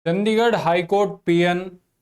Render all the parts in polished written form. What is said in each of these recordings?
Chandigarh high court PN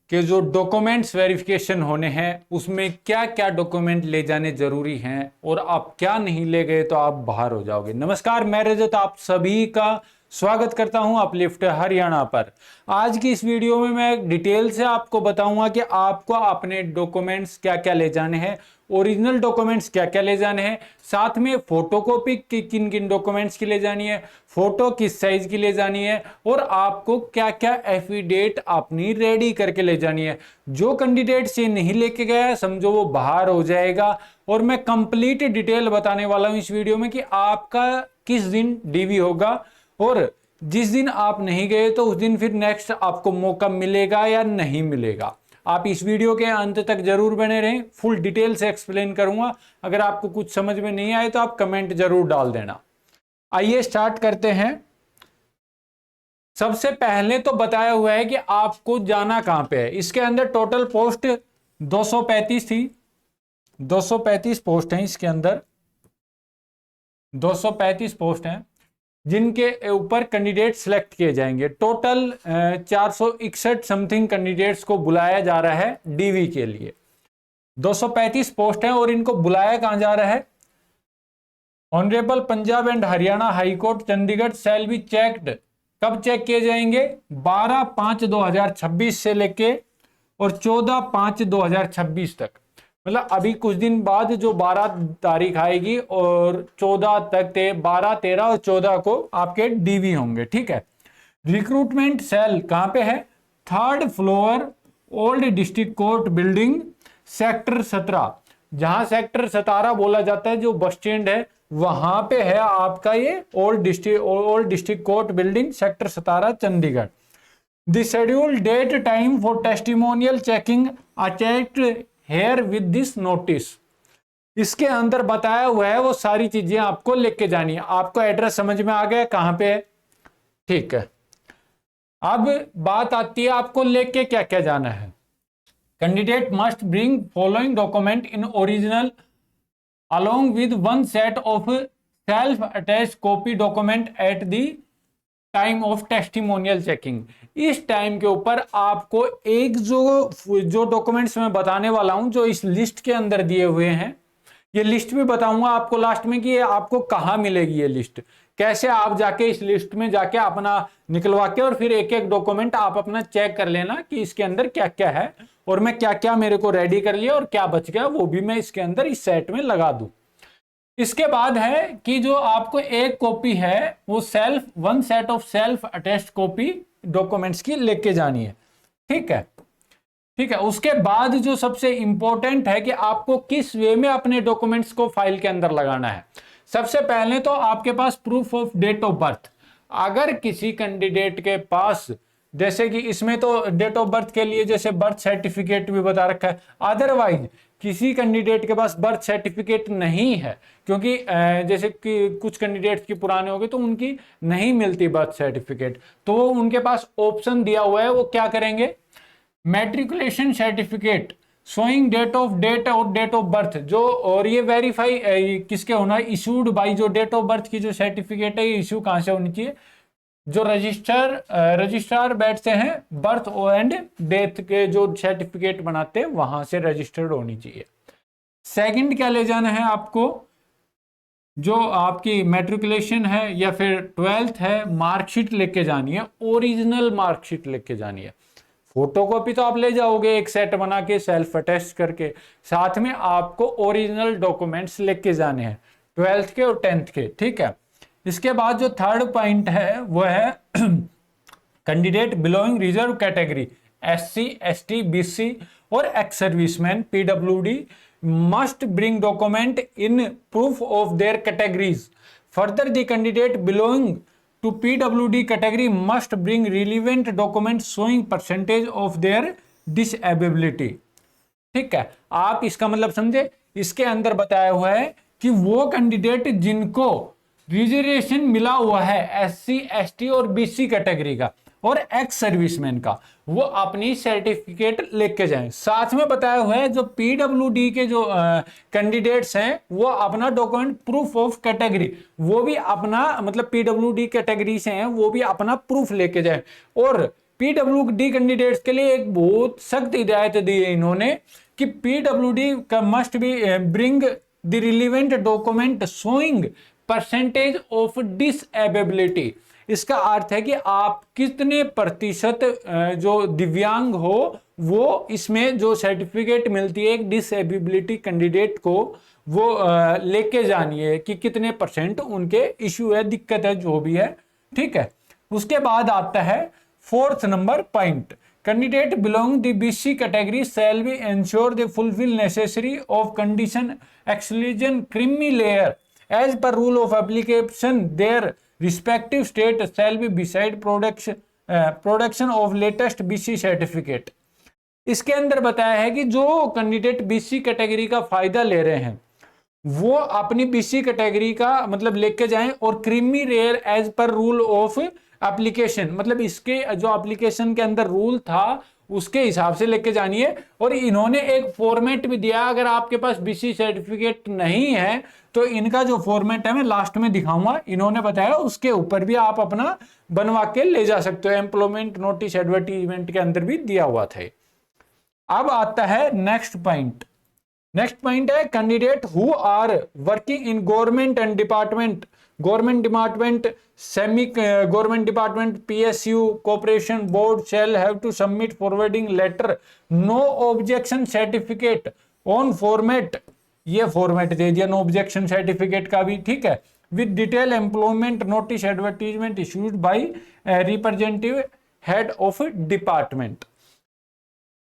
के जो documents verification होने हैं उसमें क्या क्या डॉक्यूमेंट ले जाने जरूरी हैं और आप क्या नहीं ले गए तो आप बाहर हो जाओगे। नमस्कार, मैं रजत आप सभी का स्वागत करता हूं अपलिफ्ट हरियाणा पर। आज की इस वीडियो में मैं डिटेल से आपको बताऊंगा कि आपको अपने डॉक्यूमेंट्स क्या क्या ले जाने हैं, ओरिजिनल डॉक्यूमेंट्स क्या क्या ले जाने हैं, साथ में फोटोकॉपी किन किन डॉक्यूमेंट्स की ले जानी है, फोटो किस साइज की ले जानी है और आपको क्या क्या एफिडेविट अपनी रेडी करके ले जानी है। जो कैंडिडेट ये नहीं लेके गया समझो वो बाहर हो जाएगा। और मैं कंप्लीट डिटेल बताने वाला हूं इस वीडियो में कि आपका किस दिन डीवी होगा और जिस दिन आप नहीं गए तो उस दिन फिर नेक्स्ट आपको मौका मिलेगा या नहीं मिलेगा। आप इस वीडियो के अंत तक जरूर बने रहें, फुल डिटेल से एक्सप्लेन करूंगा। अगर आपको कुछ समझ में नहीं आए तो आप कमेंट जरूर डाल देना। आइए स्टार्ट करते हैं। सबसे पहले तो बताया हुआ है कि आपको जाना कहां पे है। इसके अंदर टोटल पोस्ट 235 थी, 235 पोस्ट हैं। इसके अंदर 235 पोस्ट हैं जिनके ऊपर कैंडिडेट सिलेक्ट किए जाएंगे। टोटल 461 समथिंग कैंडिडेट्स को बुलाया जा रहा है डीवी के लिए। 235 पोस्ट हैं और इनको बुलाया कहां जा रहा है। Honourable Punjab and Haryana high court Chandigarh shall be checked. कब चेक किए जाएंगे? 12/5/2026 से लेके और 14/5/2026 तक। मतलब अभी कुछ दिन बाद जो 12 तारीख आएगी और 14 तक 12, 13 और 14 को आपके डीवी होंगे। ठीक है। रिक्रूटमेंट सेल कहां पे है? 3rd floor old district court building, sector 17। जहां सेक्टर 17 बोला जाता है, जो बस स्टैंड है वहां पे है आपका ये old district court building, sector 17 Chandigarh. The schedule date time for testimonial checking attached here with this notice. इसके अंदर बताया हुआ है वो सारी चीजें आपको लेके जानी है। आपको एड्रेस समझ में आ गया कहां पे है? ठीक है। अब बात आती है आपको लेके क्या क्या जाना है। Candidate must bring following document in original along with one set of self-attached copy document at the time of testimonial checking. इस टाइम के ऊपर आपको एक जो डॉक्यूमेंट्स मैं बताने वाला हूं जो इस लिस्ट के अंदर दिए हुए हैं, ये लिस्ट भी बताऊंगा आपको लास्ट में कि ये आपको कहां मिलेगी। ये लिस्ट कैसे आप जाके इस लिस्ट में जाके अपना निकलवा के और फिर एक एक डॉक्यूमेंट आप अपना चेक कर लेना कि इसके अंदर क्या क्या है और मैं क्या क्या मेरे को रेडी कर लिया और क्या बच गया वो भी मैं इसके अंदर इस सेट में लगा दूं। इसके बाद है कि जो आपको एक कॉपी है वो one set of self attest copy documents की लेके जानी है। ठीक है। ठीक है। उसके बाद जो सबसे इंपॉर्टेंट है कि आपको किस वे में अपने डॉक्यूमेंट्स को फाइल के अंदर लगाना है। सबसे पहले तो आपके पास proof of date of birth. अगर किसी कैंडिडेट के पास, जैसे कि इसमें तो डेट ऑफ बर्थ के लिए जैसे बर्थ सर्टिफिकेट भी बता रखा है, अदरवाइज किसी कैंडिडेट के पास बर्थ सर्टिफिकेट नहीं है, क्योंकि जैसे कि कुछ कैंडिडेट्स की पुराने हो गए तो उनकी नहीं मिलती बर्थ सर्टिफिकेट, तो वो उनके पास ऑप्शन दिया हुआ है। वो क्या करेंगे? मैट्रिकुलेशन सर्टिफिकेट शोइंग डेट और डेट ऑफ बर्थ जो, और ये वेरीफाई किसके होना है? इशूड बाई, जो डेट ऑफ बर्थ की जो सर्टिफिकेट है ये इशू कहां से होनी चाहिए? जो रजिस्ट्रार बैठते हैं बर्थ एंड डेथ के जो सर्टिफिकेट बनाते हैं वहां से रजिस्टर्ड होनी चाहिए। सेकंड क्या ले जाना है आपको? जो आपकी मैट्रिकुलेशन है या फिर 12th है, मार्कशीट लेके जानी है, ओरिजिनल मार्कशीट लेके जानी है। फोटोकॉपी तो आप ले जाओगे एक सेट बना के सेल्फ अटेस्ट करके, साथ में आपको ओरिजिनल डॉक्यूमेंट्स लेके जाने हैं 12th के और 10th के। ठीक है। इसके बाद जो थर्ड पॉइंट है वो है candidate belonging reserve category SC, ST, BC और ex serviceman PWD must bring document in proof of their categories. Further, the candidate belonging to PWD category must bring relevant documents showing percentage of their disability. ठीक है। आप इसका मतलब समझे? इसके अंदर बताया हुआ है कि वो कैंडिडेट जिनको रिजर्वेशन मिला हुआ है SC, ST और BC कैटेगरी का और एक्स सर्विसमैन का, वो अपनी सर्टिफिकेट लेके जाएं। साथ में बताया हुआ है जो PWD के जो कैंडिडेट्स हैं वो अपना डॉक्यूमेंट प्रूफ ऑफ कैटेगरी, वो भी अपना, मतलब PWD कैटेगरी से हैं वो भी अपना प्रूफ लेके जाएं। और पीडब्ल्यूडी कैंडिडेट्स के लिए एक बहुत सख्त हिदायत दी है इन्होंने कि पीडब्ल्यूडी का must be bring the relevant document showing percentage of disability. इसका अर्थ है कि आप कितने प्रतिशत जो दिव्यांग हो वो इसमें जो सर्टिफिकेट मिलती है एक डिसएबिलिटी कैंडिडेट को वो लेके जानिए कि कितने परसेंट उनके इश्यू है, दिक्कत है, जो भी है, ठीक है। उसके बाद आता है fourth number point, candidate belong the BC category shall be ensure they fulfil necessary of condition exclusion creamy layer as per rule of application their respective state shall be beside production of latest BC certificate. इसके अंदर बताया है कि जो candidate BC category का फायदा ले रहे हैं वो अपनी बीसी कैटेगरी का मतलब लेके जाएं और creamy layer as per rule of application, मतलब इसके जो एप्लीकेशन के अंदर रूल था उसके हिसाब से लेके जानिए। और इन्होंने एक फॉर्मेट भी दिया, अगर आपके पास बीसी सर्टिफिकेट नहीं है तो इनका जो फॉर्मेट है मैं लास्ट में दिखाऊंगा, इन्होंने बताया उसके ऊपर भी आप अपना बनवा के ले जा सकते हो। एम्प्लॉयमेंट नोटिस एडवर्टीजमेंट के अंदर भी दिया हुआ था। अब आता है नेक्स्ट पॉइंट। नेक्स्ट पॉइंट है candidate who are working in government and department, government department, semi government department, PSU, corporation board shall have to submit forwarding letter no objection certificate on format, ये format दे दिया no objection certificate का भी, ठीक है, with detail employment notice advertisement issued by representative head of department.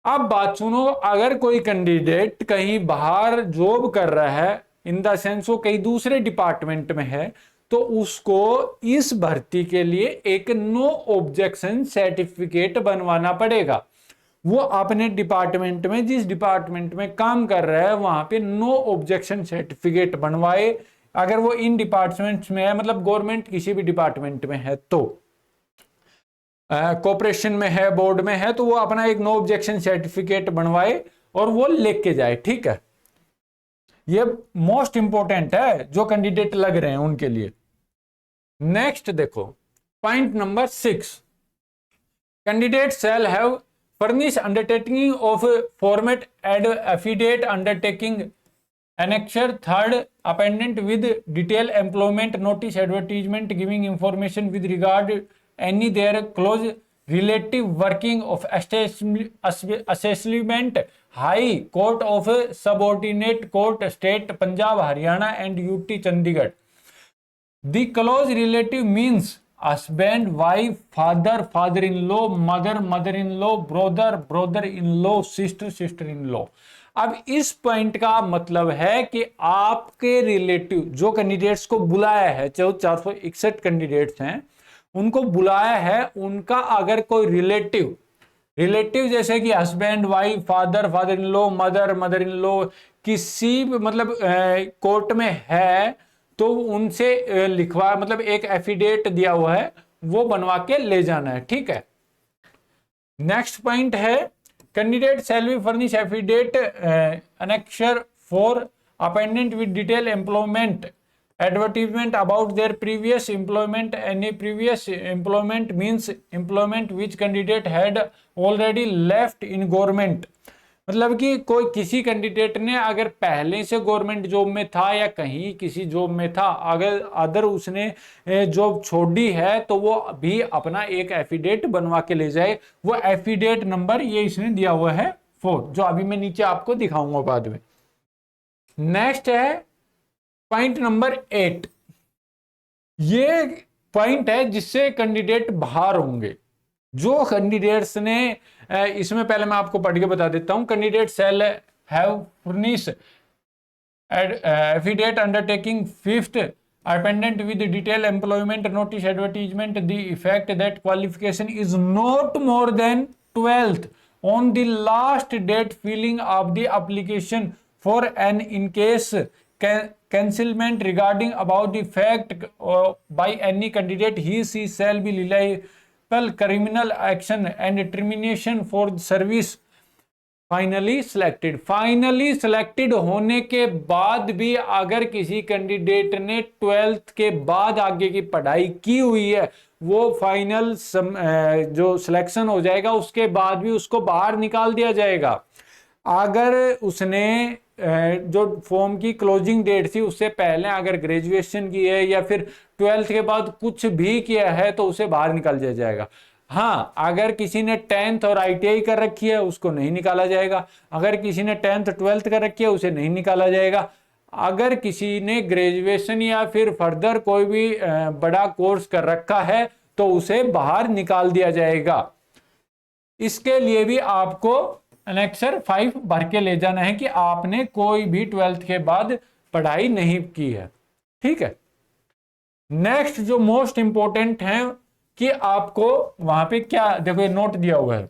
अब बात सुनो, अगर कोई कैंडिडेट कहीं बाहर जॉब कर रहा है, इन द सेंस वो कहीं दूसरे डिपार्टमेंट में है, तो उसको इस भर्ती के लिए एक नो ऑब्जेक्शन सर्टिफिकेट बनवाना पड़ेगा। वो अपने डिपार्टमेंट में, जिस डिपार्टमेंट में काम कर रहा है वहां पे नो ऑब्जेक्शन सर्टिफिकेट बनवाए। अगर वो इन डिपार्टमेंट्स में है, मतलब गवर्नमेंट किसी भी डिपार्टमेंट में है, तो कॉर्पोरेशन में है, बोर्ड में है, तो वो अपना एक नो ऑब्जेक्शन सर्टिफिकेट बनवाए और वो लेके जाए, ठीक है। ये मोस्ट इंपॉर्टेंट है जो कैंडिडेट लग रहे हैं उनके लिए। नेक्स्ट देखो point number 6, candidate shall have furnish undertaking of format add affidavit undertaking annexure third appendant with detail employment notice advertisement giving information with regard any their close relative working of assessment high court of subordinate court state Punjab Haryana and UT Chandigarh। The close relative means husband wife father father-in-law mother mother-in-law brother brother-in-law sister sister-in-law। अब इस point का मतलब है कि आपके relative जो candidates को बुलाया है, चाहे 461 कैंडिडेट्स हैं उनको बुलाया है, उनका अगर कोई रिलेटिव जैसे कि husband wife father father in law mother mother in law किसी मतलब कोर्ट में है तो उनसे लिखवा मतलब एक एफिडेविट दिया हुआ है वो बनवा के ले जाना है, ठीक है। नेक्स्ट पॉइंट है candidate shall be furnish affidavit annexure for appendant with detail employment advertisement about their previous employment। any previous employment means employment which candidate had already left in government, मतलब कि कोई किसी कैंडिडेट ने अगर पहले से government job में था या कहीं किसी जॉब में था, अगर अदर उसने जॉब छोड़ी है तो वो भी अपना एक एफिडेविट बनवा के ले जाए। वो एफिडेविट नंबर ये इसने दिया हुआ है 4, जो अभी मैं नीचे आपको दिखाऊंगा बाद में। नेक्स्ट है पॉइंट नंबर 8, ये पॉइंट है जिससे कैंडिडेट बाहर होंगे। जो कैंडिडेट्स ने इसमें पहले मैं आपको पढ़ के बता देता हूं, candidate shall have furnish affidavit undertaking fifth appendant with detail employment notice advertisement the effect that qualification is not more than 12th on the last date filling of the application for an in case concealment regarding about the fact by any candidate he she shall be liable criminal action and termination for service finally selected होने के बाद भी अगर किसी candidate ने 12th के बाद आगे की पढ़ाई की हुई है, वो फाइनल जो सिलेक्शन हो जाएगा उसके बाद भी उसको बाहर निकाल दिया जाएगा। अगर उसने जो फॉर्म की क्लोजिंग डेट थी उससे पहले अगर ग्रेजुएशन की है या फिर 12th के बाद कुछ भी किया है तो उसे बाहर निकाल दिया जाएगा। हाँ, अगर किसी ने 10th और ITI कर रखी है उसको नहीं निकाला जाएगा। अगर किसी ने 10th 12th कर रखी है उसे नहीं निकाला जाएगा। अगर किसी ने ग्रेजुएशन या फिर फर्दर कोई भी बड़ा कोर्स कर रखा है तो उसे बाहर निकाल दिया जाएगा। इसके लिए भी आपको एनेक्सर 5 भर के ले जाना है कि आपने कोई भी 12th के बाद पढ़ाई नहीं की है। ठीक है, नेक्स्ट जो मोस्ट इंपॉर्टेंट है कि आपको वहां पे क्या, देखो ये नोट दिया हुआ है।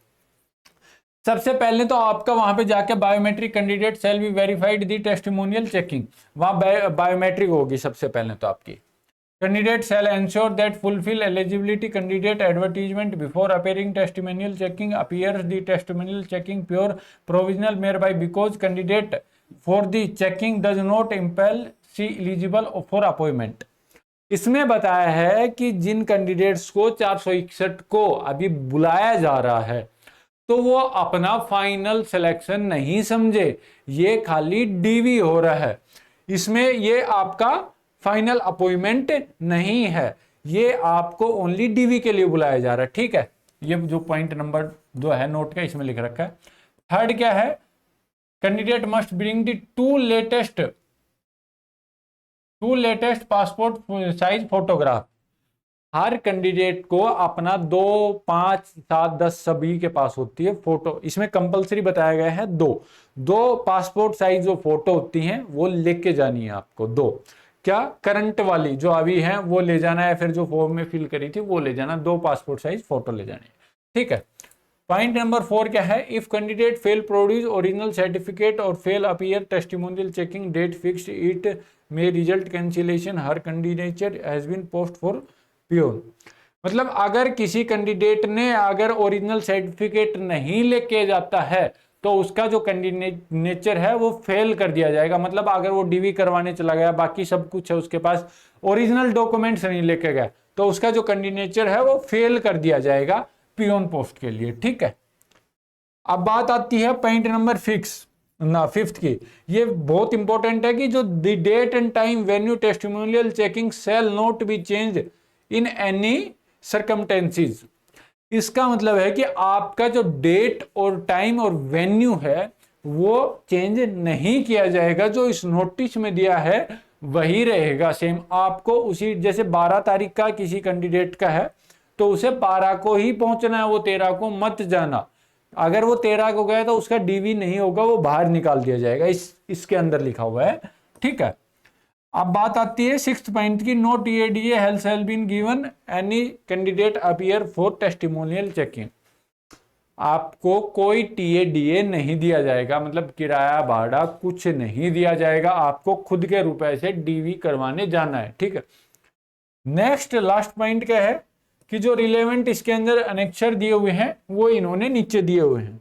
सबसे पहले तो आपका वहां पे जाके biometric candidate shall be verified the testimonial checking, वहां बायोमेट्रिक होगी सबसे पहले तो आपकी। Candidate shall ensure that fulfil eligibility candidate advertisement before appearing testimonial checking appears the testimonial checking pure provisional mere by because candidate for the checking does not impel see eligible for appointment. इसमें बताया है कि जिन candidates को 461 को अभी बुलाया जा रहा है तो वो अपना फाइनल सिलेक्शन नहीं समझे, ये खाली डीवी हो रहा है। इसमें ये आपका फाइनल अपॉइंटमेंट नहीं है, ये आपको ओनली डीवी के लिए बुलाया जा रहा है। ठीक है, ये जो पॉइंट नंबर 2 है नोट का, इसमें लिख रखा है। थर्ड क्या है, candidate must bring the two latest passport size photograph. Her candidate को अपना 2, 5, 7, 10 सभी के पास होती है फोटो। इसमें कंपलसरी बताया गया है दो पासपोर्ट साइज जो फोटो होती हैं वो लेके जानी है आपको। 2 क्या, करंट वाली जो अभी है वो ले जाना है, फिर जो फॉर्म में फिल करी थी वो ले जाना, 2 पासपोर्ट साइज फोटो ले जानी है। ठीक है, पॉइंट नंबर 4 क्या है, if candidate fail produce original certificate और fail appear testimonial checking date fixed it में result cancellation her candidature has been post for pure. मतलब अगर किसी कैंडिडेट ने अगर ओरिजिनल सर्टिफिकेट नहीं लेके जाता है तो उसका जो कैंडिडेचर है वो फेल कर दिया जाएगा। मतलब अगर वो डीवी करवाने चला गया, बाकी सब कुछ है उसके पास, ओरिजिनल डॉक्यूमेंट्स नहीं लेके गया, तो उसका जो कैंडिडेचर है वो फेल कर दिया जाएगा पियोन पोस्ट के लिए। ठीक है, अब बात आती है पॉइंट नंबर 5th की। ये बहुत इंपॉर्टेंट है कि जो the date and time venue testimonial checking shall not be change in any circumstances. इसका मतलब है कि आपका जो डेट और टाइम और वेन्यू है वो चेंज नहीं किया जाएगा, जो इस नोटिस में दिया है वही रहेगा सेम। आपको उसी, जैसे 12 तारीख का किसी कैंडिडेट का है तो उसे 12 को ही पहुंचना है, वो 13 को मत जाना। अगर वो 13 को गया तो उसका डीवी नहीं होगा, वो बाहर निकाल दिया जाएगा, इसके अंदर लिखा हुआ है। ठीक है, अब बात आती है 6th पॉइंट की, no TADA health has been given any candidate appear for testimonial checking. आपको कोई टीएडीए नहीं दिया जाएगा, मतलब किराया भाड़ा कुछ नहीं दिया जाएगा, आपको खुद के रुपए से डीवी करवाने जाना है। ठीक है, नेक्स्ट लास्ट पॉइंट क्या है कि जो रिलेवेंट इसके अंदर अनेक्चर दिए हुए हैं वो इन्होंने नीचे दिए हुए हैं।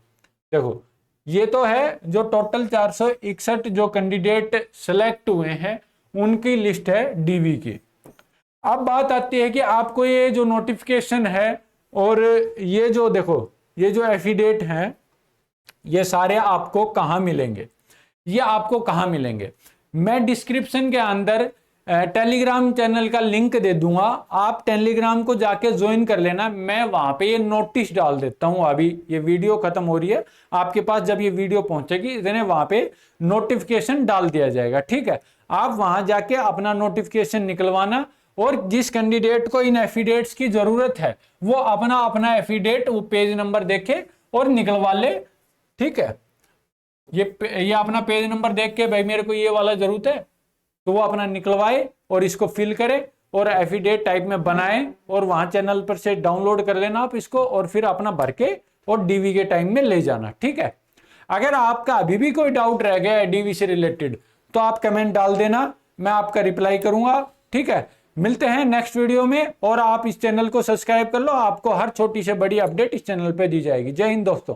देखो ये तो है जो टोटल 461 जो कैंडिडेट सिलेक्ट हुए हैं उनकी लिस्ट है डीवी की। अब बात आती है कि आपको ये जो नोटिफिकेशन है और ये जो देखो ये जो एफिडेट हैं ये सारे आपको कहाँ मिलेंगे, ये आपको कहाँ मिलेंगे, मैं डिस्क्रिप्शन के अंदर टेलीग्राम चैनल का लिंक दे दूंगा, आप टेलीग्राम को जाके ज्वाइन कर लेना। मैं वहां पे ये नोटिस डाल देता हूं, अभी ये वीडियो खत्म हो रही है, आपके पास जब ये वीडियो पहुंचेगी इतने वहां पे नोटिफिकेशन डाल दिया जाएगा। ठीक है, आप वहां जाके अपना नोटिफिकेशन निकलवाना और जिस कैंडिडेट को इन एफिडेट्स की जरूरत है वो अपना अपना एफिडेट वो पेज नंबर देखे और निकलवा ले। ठीक है, ये अपना पेज नंबर देख के भाई मेरे को ये वाला जरूरत है तो वो अपना निकलवाए और इसको फिल करे और एफिडेट टाइप में बनाए और वहां चैनल पर से डाउनलोड कर लेना आप इसको और फिर अपना भर के और डीवी के टाइम में ले जाना। ठीक है, अगर आपका अभी भी कोई डाउट रह गया है डीवी से रिलेटेड तो आप कमेंट डाल देना, मैं आपका रिप्लाई करूंगा। ठीक है, मिलते हैं नेक्स्ट वीडियो में और आप इस चैनल को सब्सक्राइब कर लो, आपको हर छोटी से बड़ी अपडेट इस चैनल पे दी जाएगी। जय हिंद दोस्तों।